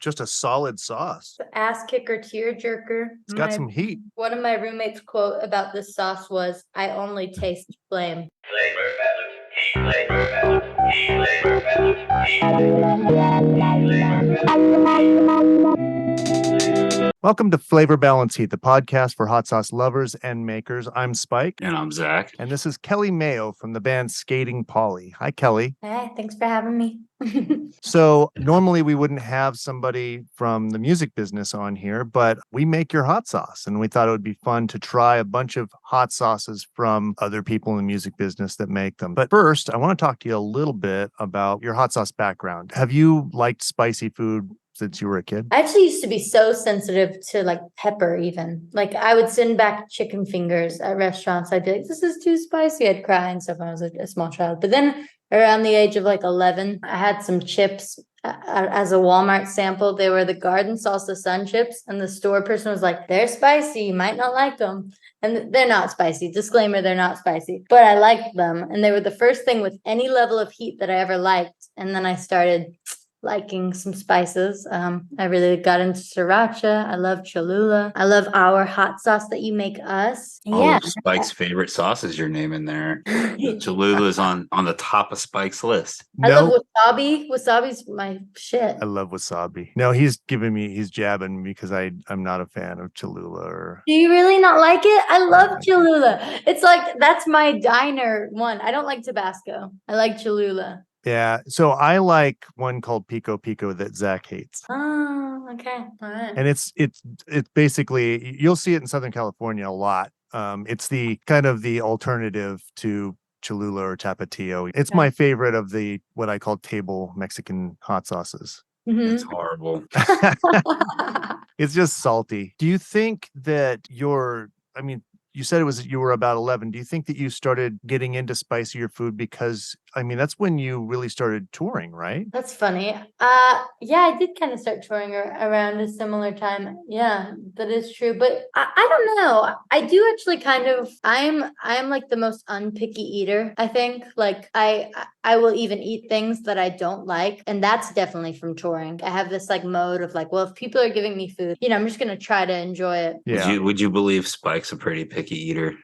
just a solid sauce. Ass kicker, tear jerker. It's got some heat. One of my roommates' quote about this sauce was, "I only taste flame." Welcome to Flavor Balance Heat, the podcast for hot sauce lovers and makers. I'm Spike. And I'm Zach. And this is Kelly Mayo from the band Skating Polly. Hi, Kelly. Hey, thanks for having me. So normally we wouldn't have somebody from the music business on here, but we make your hot sauce. And we thought it would be fun to try a bunch of hot sauces from other people in the music business that make them. But first, I want to talk to you a little bit about your hot sauce background. Have you liked spicy food since you were a kid? I actually used to be so sensitive to like pepper even. Like I would send back chicken fingers at restaurants. I'd be like, this is too spicy. I'd cry and stuff when I was a small child. But then around the age of like 11, I had some chips as a Walmart sample. They were the garden salsa sun chips. And the store person was like, they're spicy. You might not like them. And they're not spicy. Disclaimer, they're not spicy. But I liked them. And they were the first thing with any level of heat that I ever liked. And then I started liking some spices. I really got into sriracha. I love Cholula. I love our hot sauce that you make us. All of Spike's favorite sauces you're naming there. Cholula's on the top of Spike's list. I love wasabi. Wasabi's my shit. I love wasabi. No, he's jabbing because I'm not a fan of Cholula. Do you really not like it? I love Cholula. It's like, that's my diner one. I don't like Tabasco. I like Cholula. Yeah, so I like one called Pico Pico that Zach hates. Oh, okay. All right. And it's basically, you'll see it in Southern California a lot. It's the kind of the alternative to Cholula or Tapatio. It's my favorite of the what I call table Mexican hot sauces. Mm-hmm. It's horrible. It's just salty. Do you think that you said you were about 11. Do you think that you started getting into spicier food because, that's when you really started touring, right? That's funny. Yeah, I did kind of start touring around a similar time. Yeah, that is true. But I don't know. I do actually I'm like the most unpicky eater, I think. Like I will even eat things that I don't like. And that's definitely from touring. I have this like mode of like, well, if people are giving me food, I'm just going to try to enjoy it. Yeah. Would you believe Spike's a pretty picky eater?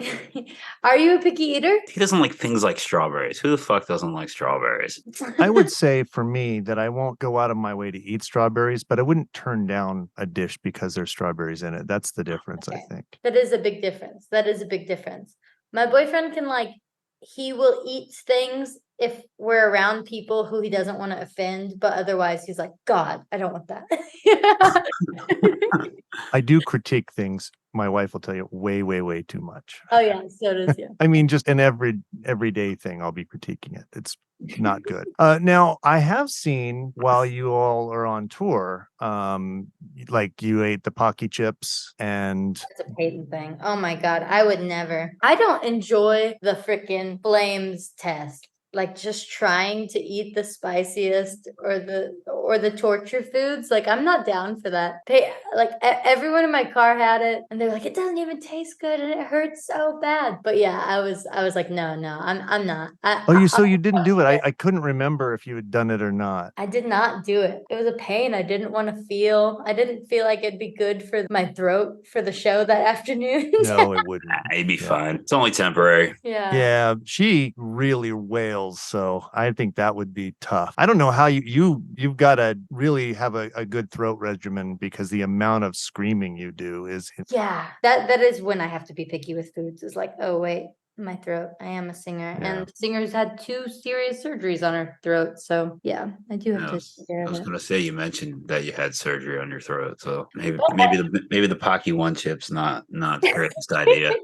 Are you a picky eater? He doesn't like things like strawberries. Who the fuck doesn't like strawberries? I would say for me that I won't go out of my way to eat strawberries, but I wouldn't turn down a dish because there's strawberries in it. That's the difference, okay. I think. That is a big difference. My boyfriend he will eat things if we're around people who he doesn't want to offend, but otherwise he's like, God, I don't want that. I do critique things. My wife will tell you way, way, way too much. Oh yeah, so does you. Just an everyday thing, I'll be critiquing it. It's not good. Now, I have seen while you all are on tour, like you ate the Pocky chips and... That's a Peyton thing. Oh my God, I would never. I don't enjoy the freaking flames test. Like just trying to eat the spiciest or the torture foods. Like I'm not down for that. Like everyone in my car had it and they're like, it doesn't even taste good and it hurts so bad. But yeah, I was like, no, I'm not. You didn't do it. I couldn't remember if you had done it or not. I did not do it. It was a pain I didn't want to feel. I didn't feel like it'd be good for my throat for the show that afternoon. No, it wouldn't. It'd be fine. It's only temporary. Yeah. Yeah, she really wails. So I think that would be tough. I don't know how you've got to really have a good throat regimen because the amount of screaming you do is... Yeah, that is when I have to be picky with foods. It's like, oh wait, my throat. I am a singer, and singers had 2 serious surgeries on her throat. So yeah, I do have to take care of it. I was going to say, you mentioned that you had surgery on your throat, so maybe the Pocky One chip's not the greatest idea.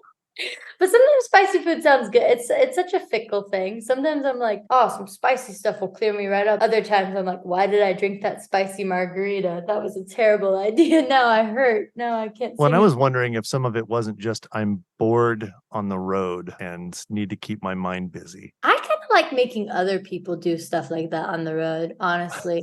But sometimes spicy food sounds good. It's such a fickle thing. Sometimes I'm like, oh, some spicy stuff will clear me right up. Other times I'm like, why did I drink that spicy margarita? That was a terrible idea. Now I hurt. Now I can't. Well, I was wondering if some of it wasn't just I'm bored on the road and need to keep my mind busy. I kind of like making other people do stuff like that on the road, honestly.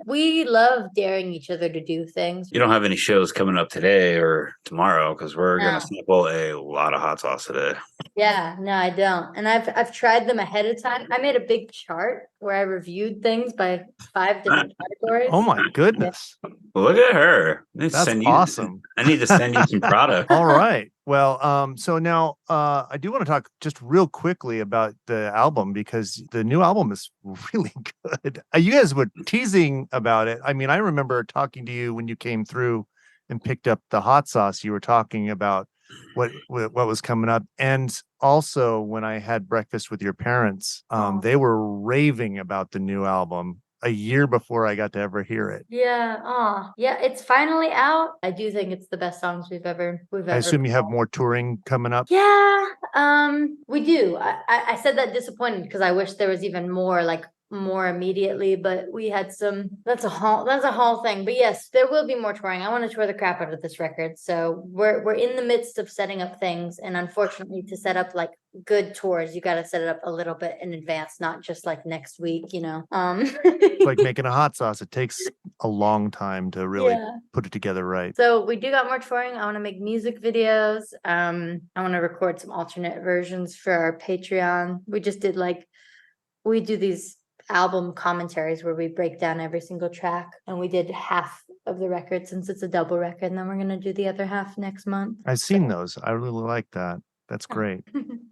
We love daring each other to do things. You don't have any shows coming up today or tomorrow because we're No. gonna sample a lot of hot sauce today. Yeah, no, I don't. And I've tried them ahead of time. I made a big chart where I reviewed things by 5 different categories. Oh my goodness. Look at her. That's awesome. I need to send you some product. All right. Well, so now I do want to talk just real quickly about the album because the new album is really good. You guys were teasing about it. I mean, I remember talking to you when you came through and picked up the hot sauce. You were talking about what was coming up, and also when I had breakfast with your parents, they were raving about the new album a year before I got to ever hear it. Yeah, yeah, it's finally out. I do think it's the best songs we've ever I assume you have more touring coming up. Yeah, we do. I said that disappointed because I wish there was even more, like more immediately, but we had some. That's a whole thing. But yes, there will be more touring. I want to tour the crap out of this record. So we're in the midst of setting up things, and unfortunately, to set up like good tours, you got to set it up a little bit in advance, not just like next week. You know, It's like making a hot sauce. It takes a long time to really put it together right. So we do got more touring. I want to make music videos. I want to record some alternate versions for our Patreon. We just did we do these album commentaries where we break down every single track, and we did half of the record since it's a double record, and then we're gonna do the other half next month. I've seen those. I really like that. That's great.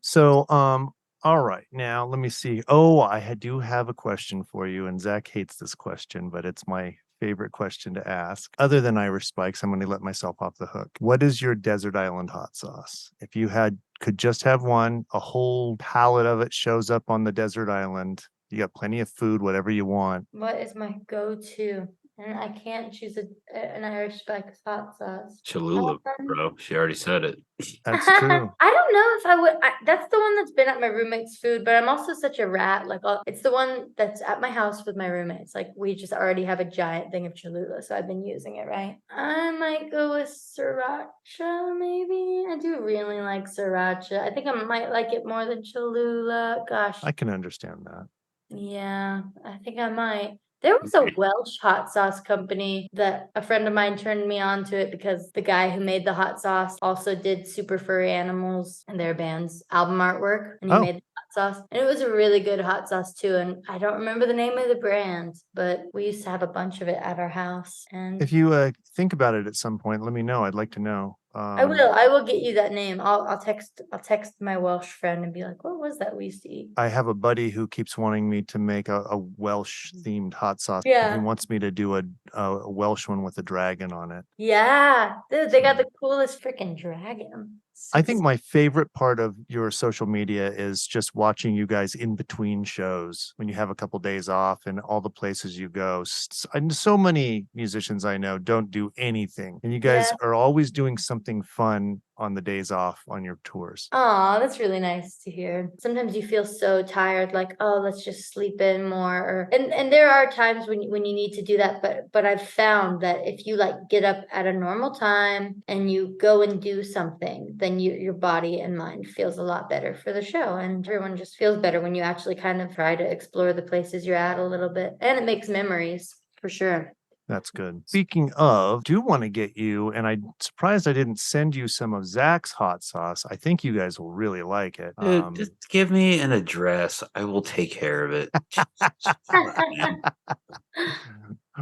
So, all right. Now let me see. Oh, do have a question for you, and Zach hates this question, but it's my favorite question to ask. Other than Irish Spikes, I'm going to let myself off the hook. What is your desert island hot sauce? If you could just have one, a whole pallet of it shows up on the desert island. You got plenty of food, whatever you want. What is my go-to? And I can't choose an Irish Spikes hot sauce. Cholula, bro. She already said it. That's true. I don't know if I would. That's the one that's been at my roommate's food, but I'm also such a rat. Like, it's the one that's at my house with my roommates. Like, we just already have a giant thing of Cholula, so I've been using it, right? I might go with Sriracha, maybe. I do really like Sriracha. I think I might like it more than Cholula. Gosh. I can understand that. Yeah, I think I might. There was a Welsh hot sauce company that a friend of mine turned me on to it because the guy who made the hot sauce also did Super Furry Animals and their band's album artwork, and he made the hot sauce. And it was a really good hot sauce too. And I don't remember the name of the brand, but we used to have a bunch of it at our house. And if you think about it at some point, let me know. I'd like to know. I will get you that name. I'll text my Welsh friend and be like, what was that we used to eat? I have a buddy who keeps wanting me to make a Welsh themed hot sauce. Yeah. He wants me to do a Welsh one with a dragon on it. Yeah. Dude, they got the coolest freaking dragon. I think my favorite part of your social media is just watching you guys in between shows when you have a couple days off and all the places you go. And so many musicians I know don't do anything, and you guys are always doing something fun on the days off on your tours. Oh, that's really nice to hear. Sometimes you feel so tired, like, oh, let's just sleep in more. And there are times when you need to do that, but I've found that if you like get up at a normal time and you go and do something, then your body and mind feels a lot better for the show, and everyone just feels better when you actually kind of try to explore the places you're at a little bit, and it makes memories for sure. That's good. Speaking of, do want to get you, and I'm surprised I didn't send you some of Zach's hot sauce. I think you guys will really like it. Dude, just give me an address. I will take care of it.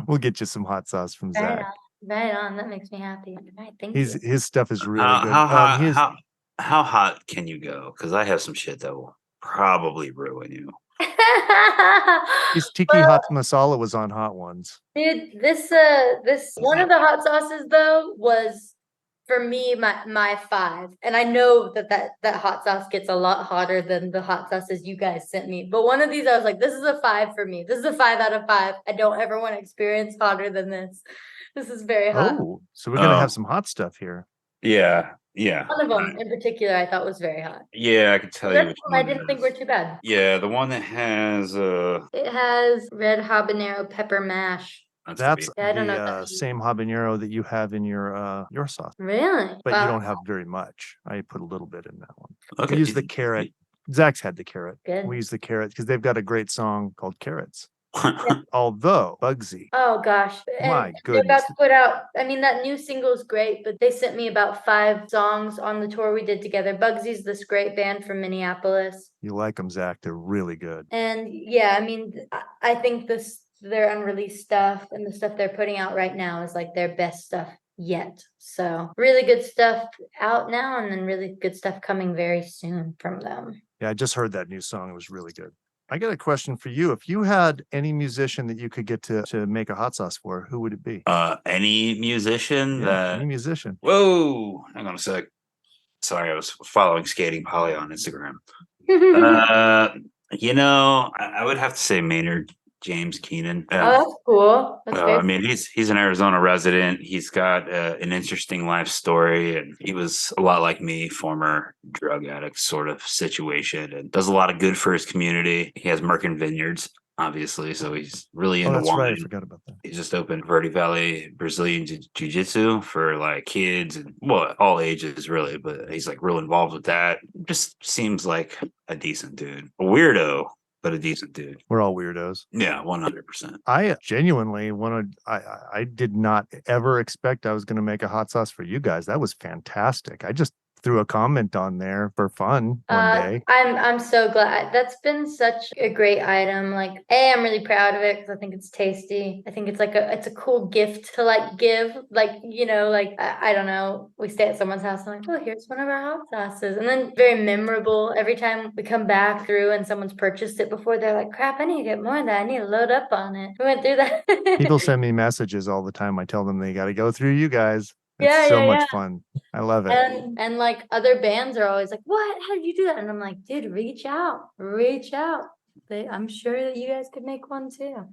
We'll get you some hot sauce from Zach. Right on. That makes me happy. Right, thank you. His stuff is really good. How hot can you go? Because I have some shit that will probably ruin you. His tiki hot masala was on Hot Ones. Dude, this one of the hot sauces though was for me my 5, and I know that hot sauce gets a lot hotter than the hot sauces you guys sent me. But one of these I was like, this is a 5 for me. This is a 5 out of 5. I don't ever want to experience hotter than this. This is very hot. Oh, so we're gonna have some hot stuff here. Yeah. One of them in particular I thought was very hot. Yeah, I can tell you which one. I didn't think were too bad. Yeah, the one that has it has red habanero pepper mash. That's I don't know the same habanero that you have in your sauce. Really? But you don't have very much. I put a little bit in that one. Okay. I use the carrot Zach's had the carrot. Good. We use the carrot because they've got a great song called Carrots. Although Bugsy, Oh gosh. my And they're about goodness, to put out, I mean, that new single is great, but they sent me about 5 songs on the tour we did together. Bugsy's this great band from Minneapolis. you like them, Zach? They're really good. And yeah, I mean, I think their unreleased stuff and the stuff they're putting out right now is like their best stuff yet. So really good stuff out now, and then really good stuff coming very soon from them. Yeah, I just heard that new song. It was really good. I got a question for you. If you had any musician that you could get to make a hot sauce for, who would it be? Any musician Yeah, any that musician. whoa, hang on a sec. Sorry, I was following Skating Polly on Instagram. Uh, I would have to say Maynard James Keenan. Oh, that's cool. That's I very mean, he's an Arizona resident. He's got an interesting life story, and he was a lot like me, former drug addict sort of situation, and does a lot of good for his community. He has Merkin Vineyards, obviously, so he's really Oh, into that's right. I wine. forgot about that. He's just opened Verde Valley Brazilian Jiu-Jitsu for like kids and well, all ages really, but he's like real involved with that. Just seems like a decent dude. A weirdo, but a decent dude. We're all weirdos. Yeah, 100%. I genuinely wanted, I did not ever expect I was going to make a hot sauce for you guys. That was fantastic. I just threw a comment on there for fun one day. I'm so glad. That's been such a great item. Like, I'm really proud of it because I think it's tasty. I think it's like it's a cool gift to like give. Like, like I don't know. We stay at someone's house and like, oh, here's one of our hot sauces, and then very memorable. Every time we come back through and someone's purchased it before, they're like, crap, I need to get more of that. I need to load up on it. We went through that. People send me messages all the time. I tell them they got to go through you guys. It's Yeah, so yeah, much yeah. fun. I love it. And like other bands are always like, what? How did you do that? And I'm like, dude, reach out. I'm sure that you guys could make one too.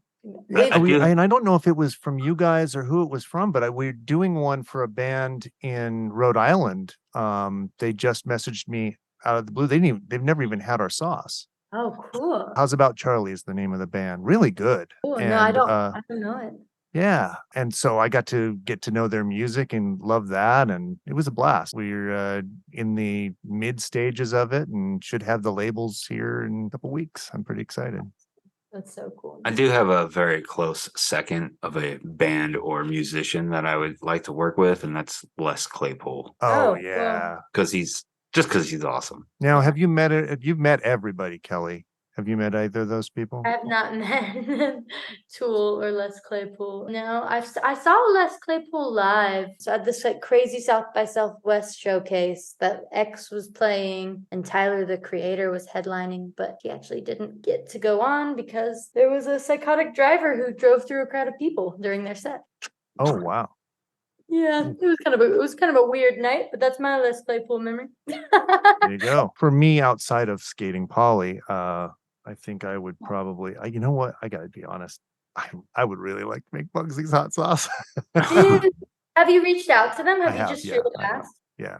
And I don't know if it was from you guys or who it was from, but we're doing one for a band in Rhode Island. They just messaged me out of the blue. They've never even had our sauce. Oh, cool. How's About Charlie is the name of the band. Really good. Cool. And No, I don't know it. yeah. And so I got to get to know their music and love that. And it was a blast. We're in the mid stages of it and should have the labels here in a couple weeks. I'm pretty excited. That's so cool. I do have a very close second of a band or musician that I would like to work with, and that's Les Claypool. Oh, Oh, yeah. Because he's awesome. Now, have you met it? You've met everybody, Kelly. Have you met either of those people? I have not met Tool or Les Claypool. No, I saw Les Claypool live. So at this like crazy South by Southwest showcase that X was playing and Tyler the Creator was headlining, but he actually didn't get to go on because there was a psychotic driver who drove through a crowd of people during their set. Oh, wow. Yeah, it was kind of a weird night, but that's my Les Claypool memory. There you go. For me, outside of Skating Polly, I think I would probably, you know what? I gotta be honest. I would really like to make Bugsy's hot sauce. Dude, have you reached out to them? I Have you have, just yeah, straight up I have. asked? Yeah.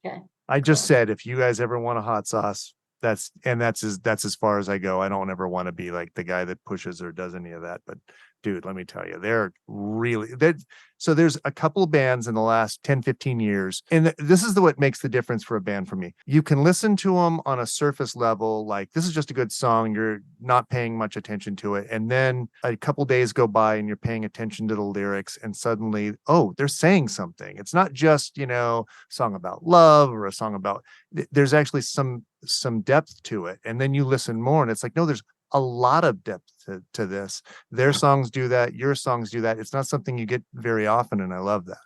Okay. I just said if you guys ever want a hot sauce, that's as far as I go. I don't ever want to be like the guy that pushes or does any of that. But dude, let me tell you, they're really that. So there's a couple of bands in the last 10, 15 years. And this is what makes the difference for a band for me. You can listen to them on a surface level, like this is just a good song. You're not paying much attention to it. And then a couple days go by and you're paying attention to the lyrics and suddenly, oh, they're saying something. It's not just, a song about love or a song about, there's actually some depth to it. And then you listen more and it's like, no, there's a lot of depth to this. Their songs do that. Your songs do that. It's not something you get very often. And I love that.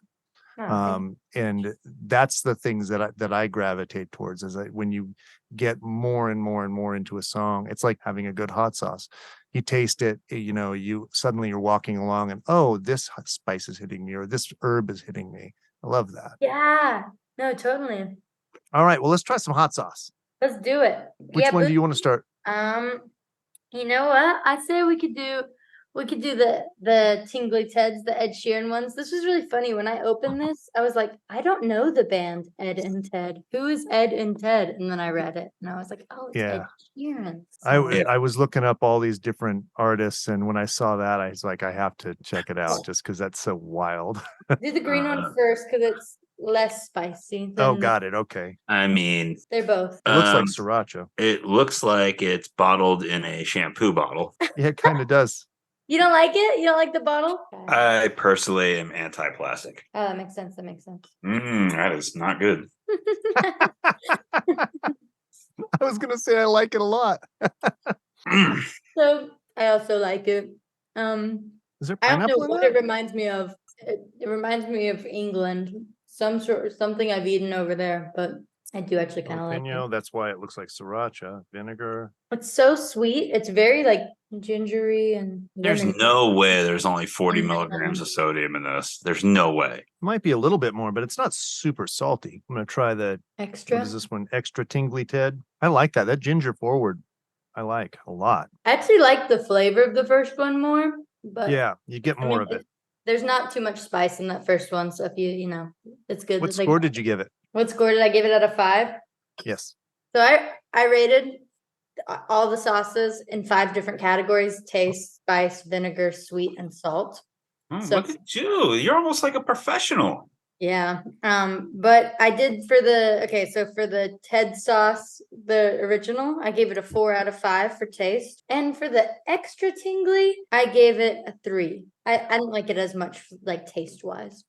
Oh, And that's the things that I gravitate towards is when you get more and more and more into a song, it's like having a good hot sauce. You taste it, you suddenly you're walking along and, oh, this spice is hitting me or this herb is hitting me. I love that. yeah. No, totally. All right. Well, let's try some hot sauce. Let's do it. Which one do you want to start? You know what? I say we could do the Tingly Teds, the Ed Sheeran ones. This was really funny. When I opened this, I was like, I don't know the band Ed and Ted. Who is Ed and Ted? And then I read it and I was like, oh, it's Ed Sheeran. I was looking up all these different artists, and when I saw that, I was like, I have to check it out just because that's so wild. Do the green one first because less spicy Oh, than got it. Okay. I mean, they're both. It looks like Um, sriracha. it looks like it's bottled in a shampoo bottle. Yeah, it kind of does. You don't like it? You don't like the bottle? I personally am anti-plastic. Oh, that makes sense. That makes sense. That is not good. I was gonna say I like it a lot. Mm. So I also like it. Is there I don't know pineapple in what that? it reminds me of. It reminds me of England. Something I've eaten over there, but I do actually kind of like Jalapeno, it. that's why it looks like sriracha. Vinegar. It's so sweet. It's very like gingery and There's lemon. no way there's only 40 And then, milligrams of sodium in this. There's no way. Might be a little bit more, but it's not super salty. I'm gonna try the extra. what is this one? Extra tingly Ted. I like that. That ginger forward, I like a lot. I actually like the flavor of the first one more, but Yeah, you get I more mean, of it. there's not too much spice in that first one. So if it's good. What It's like, score did you give it? what score did I give it out of 5? Yes. So I rated all the sauces in 5 different categories: taste, spice, vinegar, sweet, and salt. So- Look at you. You're almost like a professional. Yeah. But I did so for the Ted sauce, the original, I gave it a 4 out of 5 for taste. And for the extra tingly, I gave it a 3. I didn't like it as much like taste wise.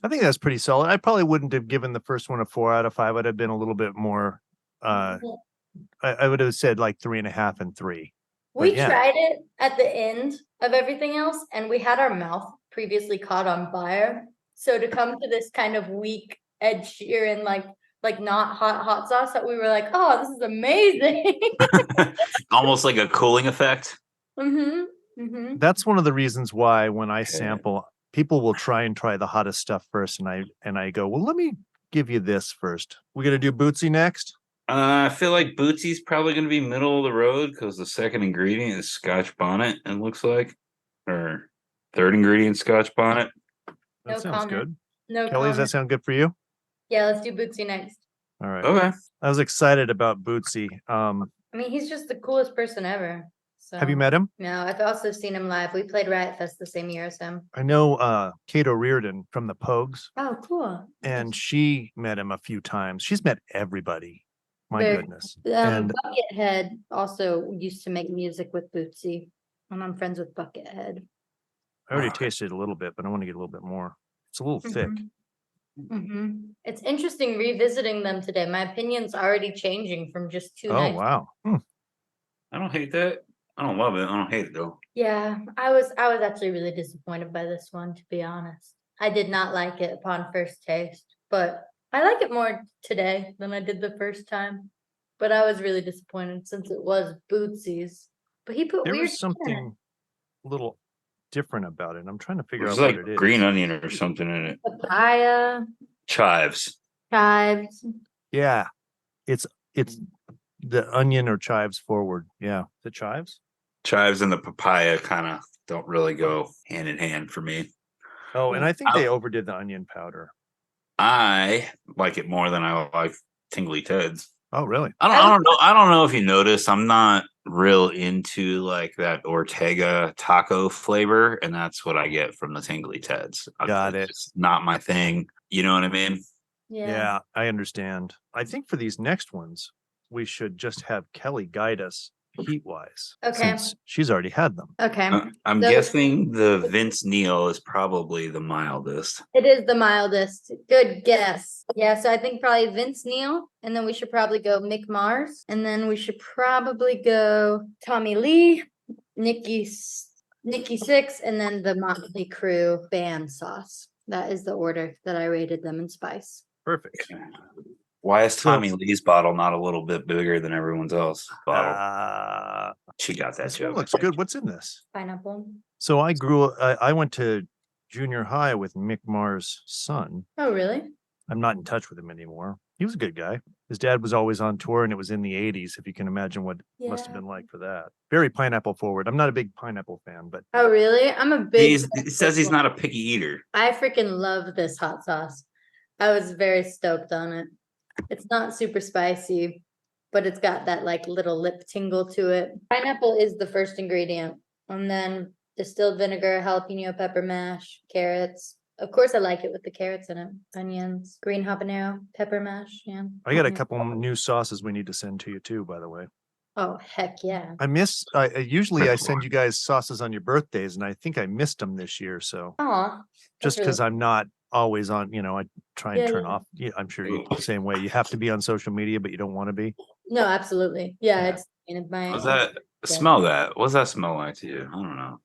I think that's pretty solid. I probably wouldn't have given the first one a 4 out of 5. I'd have been a little bit more I would have said like 3.5 and 3. We yeah. tried it at the end of everything else, and we had our mouth previously caught on fire. So to come to this kind of weak Ed Sheeran, like not hot sauce, that we were like, oh, this is amazing. Almost like a cooling effect. That's one of the reasons why when I Okay. sample, people will try the hottest stuff first, and I go, well, let me give you this first. We're gonna do Bootsy next. I feel like Bootsy's probably going to be middle of the road because the second ingredient is Scotch bonnet. It looks like, or third ingredient Scotch bonnet. That No sounds comment. good. No Kelly, does that comment. sound good for you? Yeah, let's do Bootsy next. All right. Okay. I was excited about Bootsy. I mean, he's just the coolest person ever. So Have you met him? No, I've also seen him live. We played Riot Fest the same year as him. I know Kate O'Riordan from the Pogues, Oh, cool. and she met him a few times. She's met everybody. My Very- goodness. And Buckethead also used to make music with Bootsy, and I'm friends with Buckethead. I already tasted a little bit, but I want to get a little bit more. It's a little thick. It's interesting revisiting them today. My opinion's already changing from just 2 Oh, nights. wow. I don't hate that. I don't love it. I don't hate it though. Yeah, I was actually really disappointed by this one, to be honest. I did not like it upon first taste, but I like it more today than I did the first time. But I was really disappointed since it was Bootsy's. But he put There weird was shit in it. something a little different about it. I'm trying to figure There's out like what it is. green onion or something in it. Papaya, Chives. chives. Yeah. It's the onion or chives forward. Yeah. The chives? Chives and the papaya kind of don't really go hand in hand for me. Oh, and Yeah. I think they overdid the onion powder. I like it more than I like Tingly Teds. Oh, really? I don't know. I don't know if you noticed. I'm not real into like that Ortega taco flavor, and that's what I get from the Tingly Teds. Got it. It's not my thing. You know what I mean? Yeah, I understand. I think for these next ones, we should just have Kelly guide us heat wise. Okay. Since she's already had them. Okay. I'm So- guessing the Vince Neil is probably the mildest. It is the mildest. Good guess. Yeah, so I think probably Vince Neil, and then we should probably go Mick Mars, and then we should probably go Tommy Lee, Nikki Six, and then the Motley Crue band sauce. That is the order that I rated them in spice. Perfect. Why is So- Tommy Lee's bottle not a little bit bigger than everyone's else bottle? She got that This one joke. looks good. What's in this? Pineapple. So I went to junior high with Mick Mars' son. Oh, really? I'm not in touch with him anymore. He was a good guy. His dad was always on tour, and it was in the 80s, if you can imagine what it must have Yeah. been like for that. Very pineapple forward. I'm not a big pineapple fan, but Oh, really? I'm a big. He says he's not a picky eater. I freaking love this hot sauce. I was very stoked on it. It's not super spicy, but it's got that like little lip tingle to it. Pineapple is the first ingredient, and then distilled vinegar, jalapeno pepper mash, carrots, of course I like it with the carrots in it, onions, green habanero, pepper mash. Yeah. I got a Yeah. couple new sauces we need to send to you too, by the way. Oh heck yeah. Usually I send you guys sauces on your birthdays, and I think I missed them this year. So Oh, just because I'm not always on, I try and Yeah, turn yeah. off. Yeah, I'm sure you're the same way. You have to be on social media, but you don't want to be. No, absolutely. Yeah, Yeah. it's in my. What's that? Smell that. What's that smell like to you? I don't know.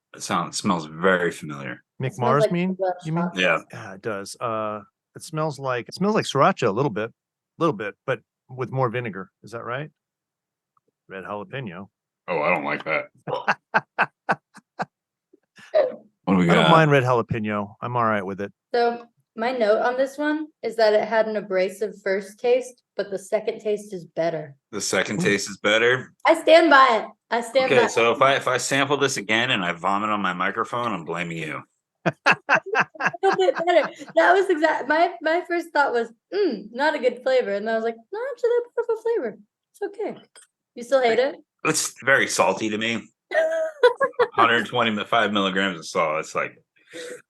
Smells very familiar. Mick smells Mars like mean? the You mean? shop. Yeah. Yeah, it does. It smells like sriracha a little bit, but with more vinegar. Is that right? Red jalapeno. Oh, I don't like that. What do we I don't got? mind red jalapeno. I'm all right with it. So my note on this one is that it had an abrasive first taste, but the second taste is better. The second taste is better. I stand by it. I stand by Okay, it. so if I sample this again and I vomit on my microphone, I'm blaming you. A little bit better. That was my first thought was, not a good flavor. And I was like, no, actually that's a flavor. It's okay. You still hate it? It's very salty to me. 125 milligrams of salt. It's like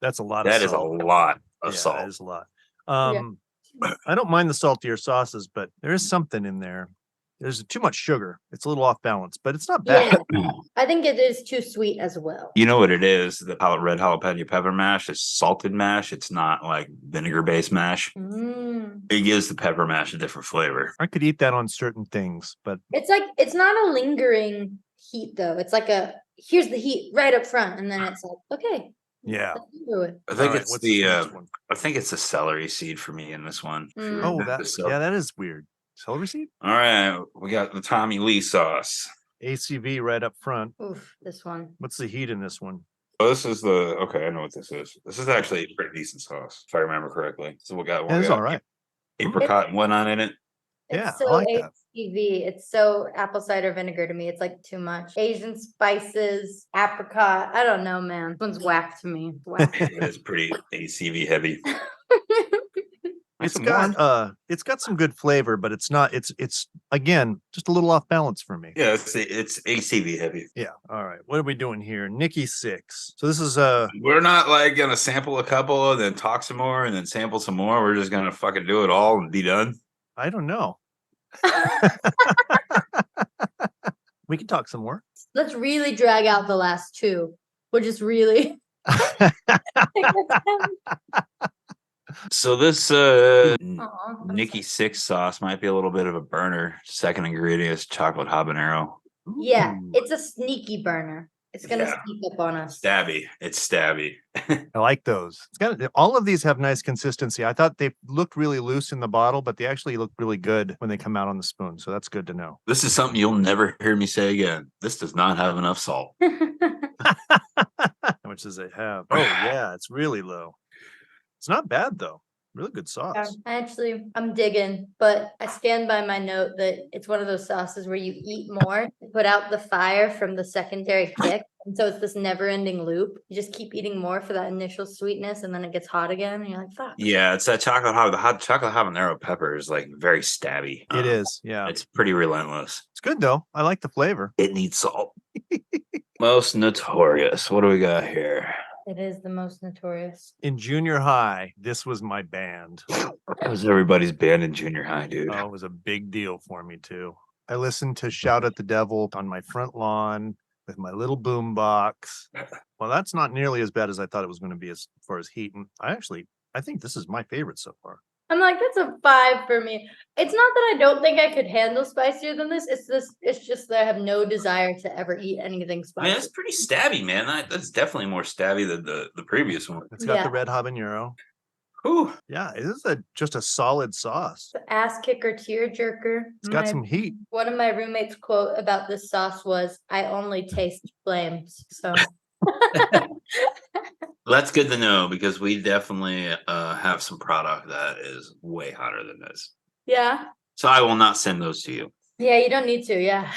That's a lot that of is a salt. lot of Yeah, salt. that is a lot. I don't mind the saltier sauces, but there is something in there. There's too much sugar. It's a little off balance, but it's not bad. Yeah. I think it is too sweet as well. You know what it is? The red jalapeno pepper mash is salted mash. It's not like vinegar based mash. Mm. It gives the pepper mash a different flavor. I could eat that on certain things, but It's like it's not a lingering heat though. It's like here's the heat right up front, and then it's like, okay. yeah. let's do it. I think All right, it's what's the next one? I think it's the celery seed for me in this one. If you Mm. Oh, remember the that is weird. Celery seed? All right, we got the Tommy Lee sauce. ACV right up front. Oof, this one. What's the heat in this one? Oh, this is okay. I know what this is. This is actually a pretty decent sauce, if I remember correctly. So we got It's all right. apricot and whatnot in it. It's Yeah, I so like that. ACV. It's so apple cider vinegar to me. It's like too much. Asian spices, apricot. I don't know, man. This one's whack to me. Whack. It's pretty ACV heavy. It's got some good flavor, but it's not. It's again just a little off balance for me. Yeah, it's ACV heavy. Yeah. All right. What are we doing here? Nikki 6. So this is We're not like gonna sample a couple and then talk some more and then sample some more. We're just gonna fucking do it all and be done. I don't know. We can talk some more. Let's really drag out the last two. We'll just really. So this Aw. Nikki 6 sauce might be a little bit of a burner. Second ingredient is chocolate habanero. Yeah, Ooh, it's a sneaky burner. It's gonna Yeah. sneak up on us. Stabby. It's stabby. I like those. All of these have nice consistency. I thought they looked really loose in the bottle, but they actually look really good when they come out on the spoon. So that's good to know. This is something you'll never hear me say again. This does not have enough salt. How much does it have? Oh yeah, it's really low. It's not bad though. Really good sauce. I'm digging, but I stand by my note that it's one of those sauces where you eat more to put out the fire from the secondary kick. And so it's this never ending loop. You just keep eating more for that initial sweetness and then it gets hot again. And you're like, fuck. Yeah, it's that the hot chocolate habanero pepper is like very stabby. It is. Yeah. It's pretty relentless. It's good though. I like the flavor. It needs salt. Most notorious. What do we got here? It is the most notorious. In junior high, this was my band. It was everybody's band in junior high, dude. Oh, it was a big deal for me too. I listened to Shout at the Devil on my front lawn with my little boom box. Well, that's not nearly as bad as I thought it was going to be as far as heat. And I think this is my favorite so far. I'm like, that's a 5 for me. It's not that I don't think I could handle spicier than this. It's just that I have no desire to ever eat anything I spicy. mean, that's pretty stabby, man. That's definitely more stabby than the previous one. It's got Yeah. the red habanero. Whew. Yeah, it is just a solid sauce. The ass kicker, tear jerker. It's got some heat. One of my roommates' quote about this sauce was, "I only taste flames." So That's good to know because we definitely have some product that is way hotter than this. yeah, So I will not send those to you. yeah, you don't need to. Yeah,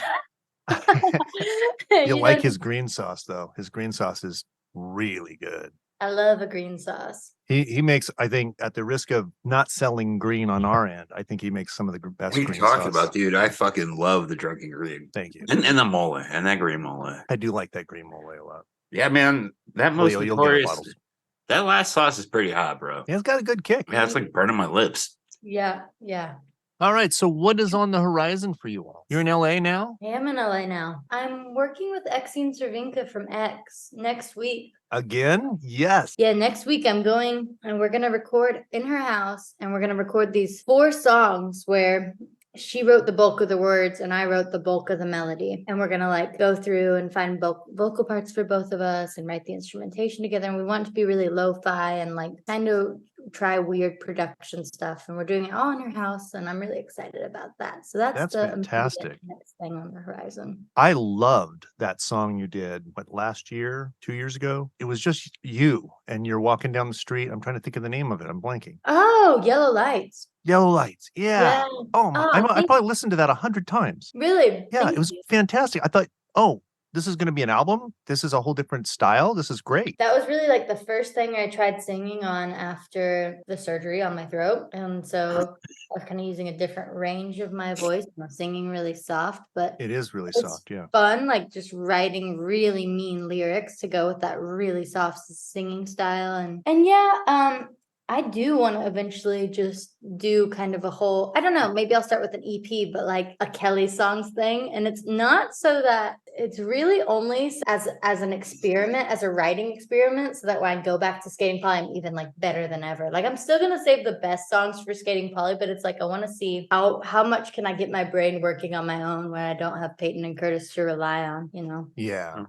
You'll like don't- his green sauce though. His green sauce is really good. I love a green sauce. He makes, I think, at the risk of not selling green on our end, I think he makes some of the best What are you green talking sauce. about, dude? I fucking love the drunken green. Thank you. And the mole and that green mole. I do like that green mole a lot. Yeah, man. That Well, most you'll get a notorious. bottle. That last sauce is pretty hot, bro. Yeah, it's got a good kick. Yeah, it's like burning my lips. Yeah, yeah. All right. So what is on the horizon for you all? You're in LA now? I am in LA now. I'm working with Exine Cervinka from X next week. Again? Yes. Yeah, next week I'm going and we're gonna record in her house, and we're gonna record these 4 songs where she wrote the bulk of the words and I wrote the bulk of the melody. And we're gonna like go through and find vocal parts for both of us and write the instrumentation together. And we want it to be really lo-fi and like kind of try weird production stuff. And we're doing it all in her house, and I'm really excited about that. So that's the immediate fantastic. next thing on the horizon. I loved that song you did, what, last year, 2 years ago? It was just you and you're walking down the street. I'm trying to think of the name of it. I'm blanking. Oh, Yellow Lights. Yellow Lights. Yeah. Yeah. Oh, my, I thank probably listened to that 100 times. Really? Yeah, Thank it was you. fantastic. I thought, oh, this is going to be an album. This is a whole different style. This is great. That was really like the first thing I tried singing on after the surgery on my throat. And so I was kind of using a different range of my voice. I'm singing really soft, but It is really it's soft. Yeah. fun, like just writing really mean lyrics to go with that really soft singing style. And yeah, I do want to eventually just do kind of a whole, I don't know, maybe I'll start with an EP, but like a Kelly songs thing. And it's not so that it's really only as an experiment, as a writing experiment, so that when I go back to Skating Polly, I'm even like better than ever. Like I'm still gonna save the best songs for Skating Polly, but it's like I want to see how much can I get my brain working on my own where I don't have Peyton and Curtis to rely on, you know. Yeah.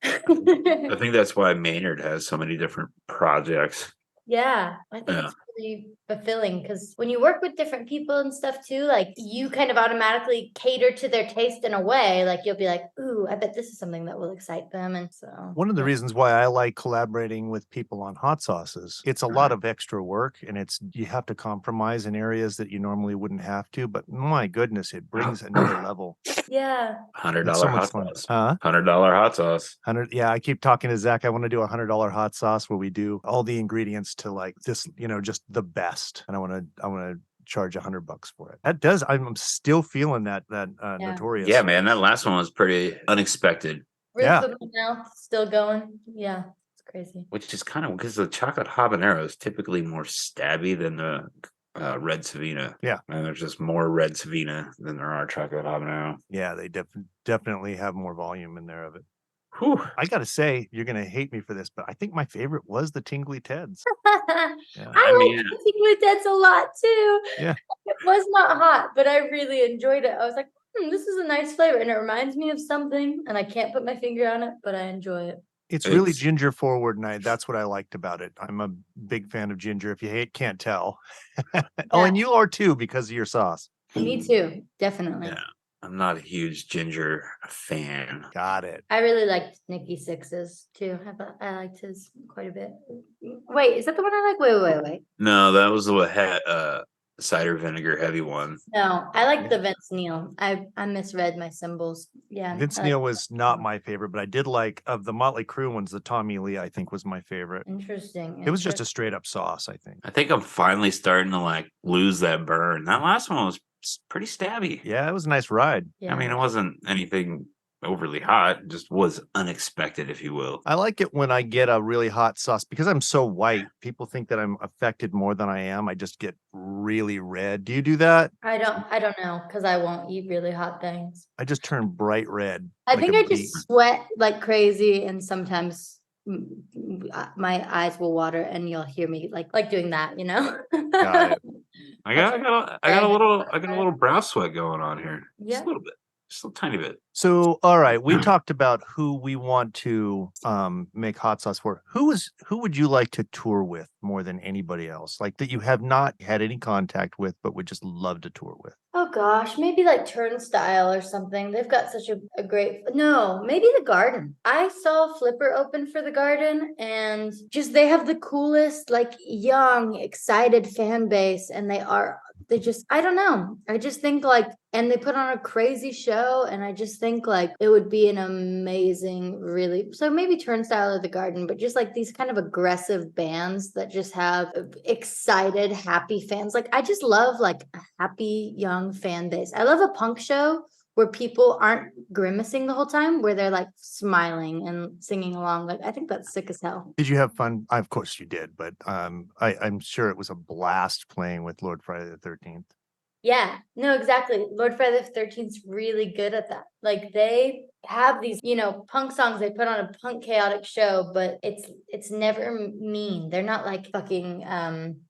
I think that's why Maynard has so many different projects. Yeah, I think Yeah. it's really fulfilling because when you work with different people and stuff too, like you kind of automatically cater to their taste in a way. Like you'll be like, ooh, I bet this is something that will excite them. And so One of the reasons why I like collaborating with people on hot sauces, it's a lot of extra work and you have to compromise in areas that you normally wouldn't have to, but my goodness, it brings another level. yeah. $100 It's so much hot fun. sauce. Huh? $100 hot sauce. 100. Yeah, I keep talking to Zach. I want to do $100 hot sauce where we do all the ingredients to like this, just the best. And I want to charge $100 for it. That does. I'm still feeling that Yeah. Notorious. Yeah, man, that last one was pretty unexpected, Roof Yeah. of my mouth still going. Yeah, it's crazy. which is kind of because the chocolate habanero is typically more stabby than the red Savina. Yeah. And there's just more red Savina than there are chocolate habanero. Yeah, they definitely have more volume in there of it. Whew. I got to say, you're going to hate me for this, but I think my favorite was the Tingly Teds. Yeah. I I like mean, the Tingly Teds a lot too. Yeah. It was not hot, but I really enjoyed it. I was like, this is a nice flavor, and it reminds me of something, and I can't put my finger on it, but I enjoy it. It's really It's- ginger forward, and that's what I liked about it. I'm a big fan of ginger. If you can't tell. Oh, and you are too because of your sauce. Me too, definitely. yeah, I'm not a huge ginger fan. Got it. I really liked Nikki Six's too. I liked his quite a bit. Wait, is that the one I like? Wait. No, that was what had cider vinegar heavy one. No, I like the Vince Neil. I misread my symbols. Yeah. Vince I Neil like was not my favorite, but I did like of the Motley Crue ones. The Tommy Lee, I think, was my favorite. Interesting. It was just a straight up sauce, I think. I think I'm finally starting to like lose that burn. That last one was pretty stabby. Yeah, it was a nice ride. Yeah. I mean, it wasn't anything overly hot, it just was unexpected, if you will. I like it when I get a really hot sauce because I'm so white. People think that I'm affected more than I am. I just get really red. Do you do that? I don't know because I won't eat really hot things. I just turn bright red. I like think a I beet. just sweat like crazy, and sometimes my eyes will water, and you'll hear me like doing that, you know. Got it. I got a little brow sweat going on here. Just Yeah. a little bit. Just a tiny bit. So, all right, we talked about who we want to make hot sauce for. Who would you like to tour with more than anybody else? Like that you have not had any contact with, but would just love to tour with. Oh gosh, maybe like Turnstile or something. They've got such a great, no, maybe the Garden. I saw Flipper open for the Garden, and just they have the coolest, like young, excited fan base, and they just, I don't know. I just think like, and they put on a crazy show, and I just think like it would be an amazing, really, so maybe Turnstile or the Garden, but just like these kind of aggressive bands that just have excited, happy fans. Like I just love like a happy young fan base. I love a punk show where people aren't grimacing the whole time, where they're like smiling and singing along. Like, I think that's sick as hell. Did you have fun? Of course you did, but I'm sure it was a blast playing with Lord Friday the 13th. Yeah, no, exactly. Lord Friday the 13th's really good at that. Like they have these, punk songs they put on a punk chaotic show, but it's never mean. They're not like fucking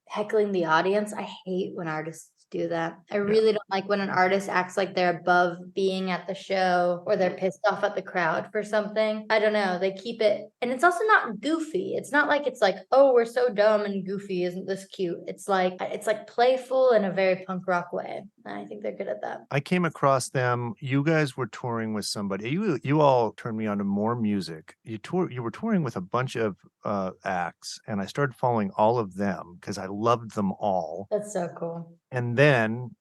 heckling the audience. I hate when artists do that. I really don't like when an artist acts like they're above being at the show or they're pissed off at the crowd for something. I don't know. They keep it, and it's also not goofy. It's not like it's like, oh, we're so dumb and goofy. Isn't this cute? It's like playful in a very punk rock way. And I think they're good at that. I came across them. You guys were touring with somebody. You all turned me on to more music. You were touring with a bunch of acts, and I started following all of them because I loved them all. That's so cool. And then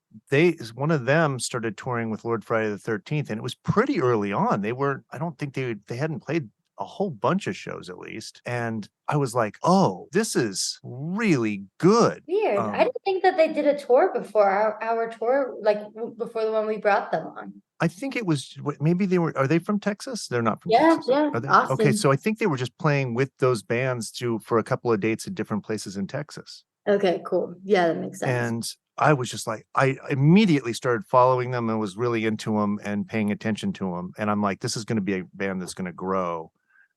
one of them started touring with Lord Friday the 13th, and it was pretty early on. I don't think they hadn't played a whole bunch of shows at least. And I was like, oh, this is really good. Weird. I didn't think that they did a tour before our tour, like before the one we brought them on. I think it was maybe are they from Texas? They're not from Yeah, Texas. yeah. Are they? Austin. Okay, so I think they were just playing with those bands for a couple of dates at different places in Texas. Okay, cool. Yeah, that makes sense. And I was just like, I immediately started following them and was really into them and paying attention to them. And I'm like, this is going to be a band that's going to grow.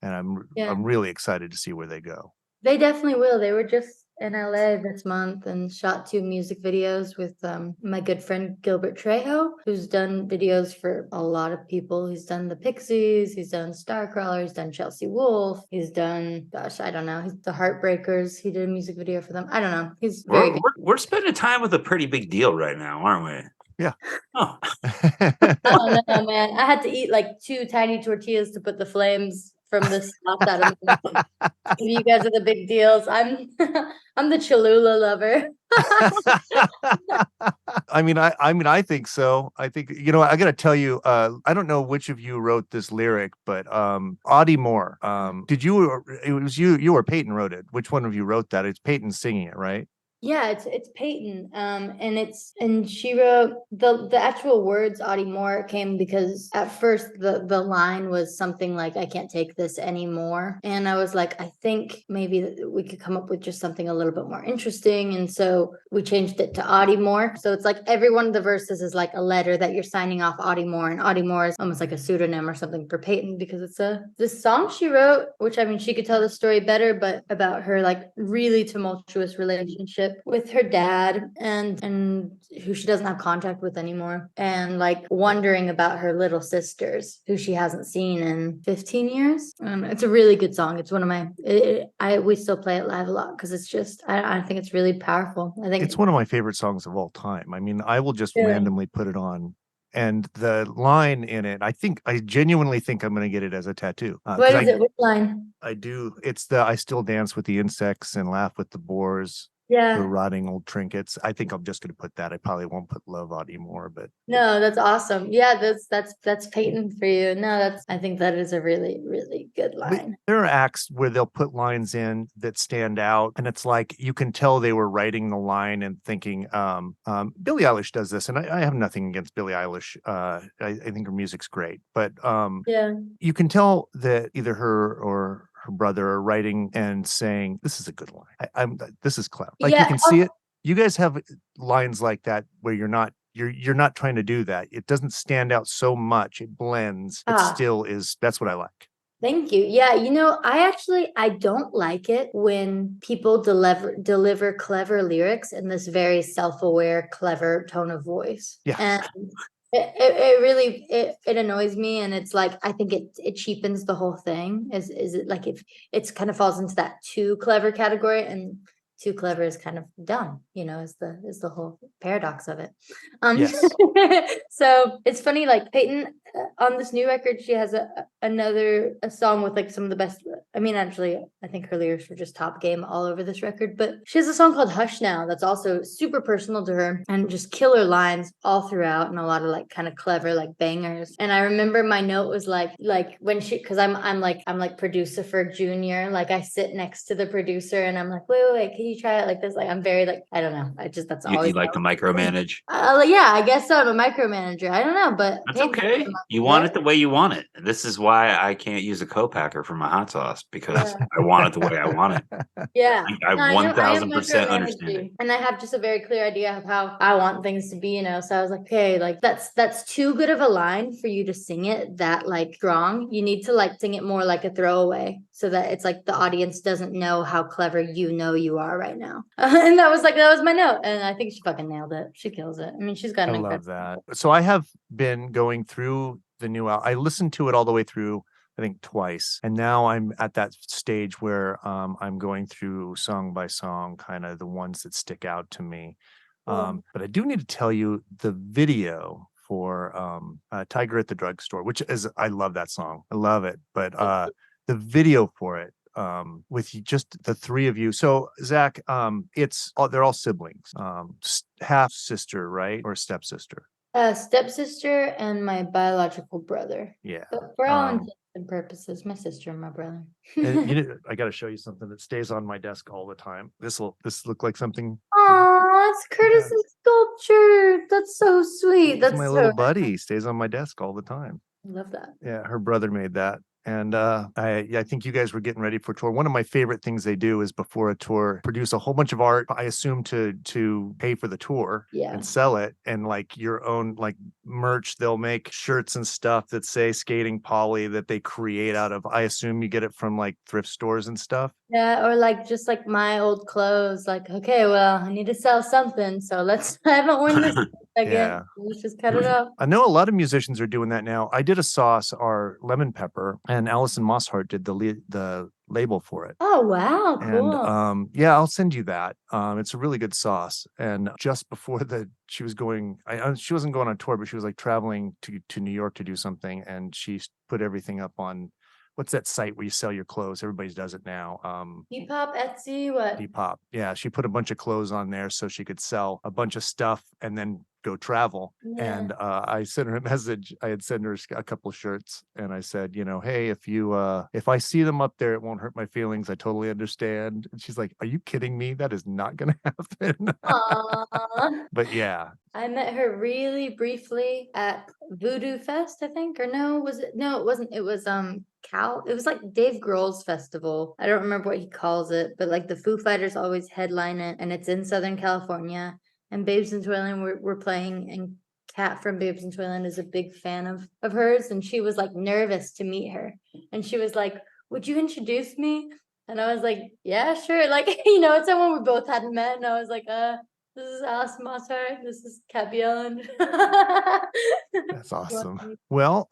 And I'm really excited to see where they go. They definitely will. They were just in LA this month and shot 2 music videos with my good friend Gilbert Trejo, who's done videos for a lot of people. He's done the Pixies, he's done Starcrawler, he's done Chelsea Wolfe, he's done, gosh, I don't know, he's the Heartbreakers. He did a music video for them. I don't know. He's very good. We're spending time with a pretty big deal right now, aren't we? Yeah. Oh. I don't know, man. I had to eat like 2 tiny tortillas to put the flames from the sauce out of me. You guys are the big deals. I'm I'm the Cholula lover. I think so. I think, I got to tell you, I don't know which of you wrote this lyric, but Audie Moore, it was you or Peyton wrote it. Which one of you wrote that? It's Peyton singing it, right? Yeah, it's Peyton. And she wrote the actual words Audie Moore came because at first the line was something like, I can't take this anymore. And I was like, I think maybe we could come up with just something a little bit more interesting. And so we changed it to Audie Moore. So it's like every one of the verses is like a letter that you're signing off Audie Moore. And Audie Moore is almost like a pseudonym or something for Peyton because it's this song she wrote, which I mean, she could tell the story better, but about her like really tumultuous relationship with her dad and who she doesn't have contact with anymore, and like wondering about her little sisters who she hasn't seen in 15 years. It's a really good song. It's one of my we still play it live a lot because it's just I think it's really powerful. I think it's one of my favorite songs of all time. I mean, I will just randomly put it on. And the line in it, I genuinely think I'm going to get it as a tattoo. What is it? Which line? I do. It's I still dance with the insects and laugh with the boars. Yeah. The rotting old trinkets. I think I'm just going to put that. I probably won't put Love Audie Moore, but no, that's awesome. Yeah, that's Peyton for you. No, I think that is a really, really good line. But there are acts where they'll put lines in that stand out, and it's like you can tell they were writing the line and thinking. Billie Eilish does this, and I have nothing against Billie Eilish. I think her music's great, but you can tell that either her or her brother are writing and saying, this is a good line. This is clever. Like you can see it. You guys have lines like that where you're not trying to do that. It doesn't stand out so much. It blends. It still is. That's what I like. Thank you. Yeah, I don't like it when people deliver clever lyrics in this very self-aware, clever tone of voice. Yeah. And it really annoys me, and it's like I think it cheapens the whole thing. Is it like if it's kind of falls into that too clever category, and too clever is kind of dumb, is the whole paradox of it. Yes. So it's funny, like Peyton on this new record, she has a song with like some of the best. I mean, actually, I think her lyrics were just top game all over this record, but she has a song called Hush Now that's also super personal to her and just killer lines all throughout, and a lot of like kind of clever like bangers. And I remember my note was like when she, because I'm like producer for Junior, like I sit next to the producer and I'm like, wait, can you try it like this? Like I'm very like I don't know. That's You always like to micromanage. yeah, I guess so. I'm a micromanager. I don't know, but That's hey, okay. You want it the way you want it. And this is why I can't use a co-packer for my hot sauce because Yeah. I want it the way I want it. Yeah. I No, I am 1000% understand it. micromanaging, and I have just a very clear idea of how I want things to be, you know. So I was like, okay, like that's too good of a line for you to sing it that like strong. You need to like sing it more like a throwaway so that it's like the audience doesn't know how clever you know you are right now. And that was my note, and I think she fucking nailed it. She kills it. I mean, she's got I an love incredible. that. So I have been going through the new album. I listened to it all the way through, I think twice. And now I'm at that stage where I'm going through song by song, kind of the ones that stick out to me. But I do need to tell you the video for Tiger at the Drugstore, which is I love that song. I love it. But the video for it with just the three of you. So Zach, they're all siblings, half sister, right? Or stepsister. Stepsister and my biological brother. Yeah. But for all intents and purposes, my sister and my brother. And I got to show you something that stays on my desk all the time. This look like something. Oh, it's Curtis's sculpture. That's so sweet. That's That's my so little nice. buddy. Stays on my desk all the time. I love that. Yeah, her brother made that. And I think you guys were getting ready for a tour. One of my favorite things they do is before a tour, produce a whole bunch of art, I assume to pay for the tour Yeah. and sell it. And like your own like merch, they'll make shirts and stuff that say Skating Polly that they create out of, I assume you get it from like thrift stores and stuff. Yeah, or like just like my old clothes. Like, okay, well, I need to sell something. So let's I haven't worn this again. Yeah. Let's just cut it up. I know a lot of musicians are doing that now. I did a sauce, our lemon pepper, and Allison Mosshart did the label for it. Oh wow, And cool. yeah, I'll send you that. It's a really good sauce. And just before she was going, she wasn't going on tour, but she was like traveling to New York to do something, and she put everything up on what's that site where you sell your clothes? Everybody does it now. Depop, Etsy, what? Depop. Yeah, she put a bunch of clothes on there so she could sell a bunch of stuff and then go travel. Yeah. And I sent her a message. I had sent her a couple of shirts, and I said, hey, if I see them up there, it won't hurt my feelings. I totally understand. And she's like, "Are you kidding me? That is not going to happen." Aww. But yeah, I met her really briefly at Voodoo Fest, I think, or no, was it? No, it wasn't. It was it was like Dave Grohl's festival. I don't remember what he calls it, but like the Foo Fighters always headline it, and it's in Southern California. And Babes in Toyland were playing, and Kat from Babes in Toyland is a big fan of hers, and she was like nervous to meet her, and she was like, "Would you introduce me?" And I was like, "Yeah, sure." Like it's someone we both hadn't met, and I was like, This is Alice Mosshart. This is Kat Bjelland." that's awesome. Well,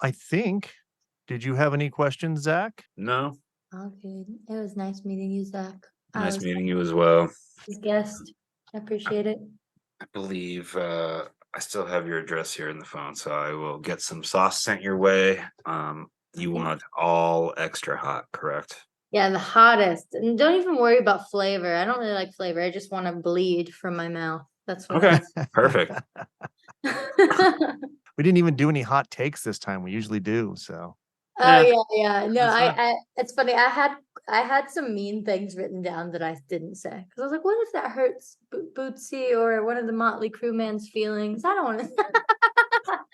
did you have any questions, Zach? No. All good. It was nice meeting you, Zach. Nice meeting you as well. His guest. I appreciate it. I believe I still have your address here in the phone, so I will get some sauce sent your way. You want all extra hot, correct? Yeah, the hottest. And don't even worry about flavor. I don't really like flavor. I just want to bleed from my mouth. That's what Okay, perfect. We didn't even do any hot takes this time. We usually do. So Oh yeah. No, That's fine. I it's funny. I had some mean things written down that I didn't say because I was like, what if that hurts Bootsy or one of the Motley Crue man's feelings? I don't want to.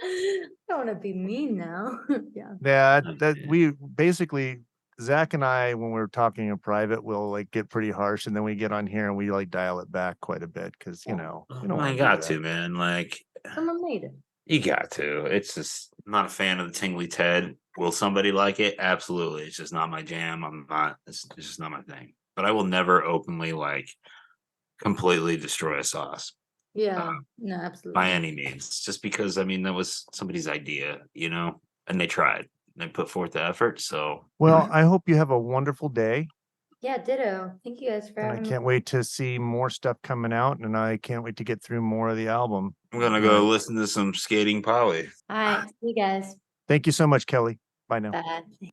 I don't want to be mean now. Yeah. yeah, Oh, that yeah. we basically Zach and I, when we're talking in private, will like get pretty harsh, and then we get on here and we like dial it back quite a bit because we don't Well, want I to got do to, that. man. Like, Someone made it. you got to. It's just I'm not a fan of the tingly Ted. Will somebody like it? Absolutely. It's just not my jam. I'm not. It's just not my thing. But I will never openly like completely destroy a sauce Yeah. No, by absolutely. any means. Just because I mean that was somebody's idea, and they tried. They put forth the effort. So Well, I hope you have a wonderful day, Yeah, ditto. Thank you guys for and I having me. can't wait to see more stuff coming out, and I can't wait to get through more of the album. I'm gonna go listen to some Skating Polly. All right. See you guys. Thank you so much, Kelly. Bye now. Bye.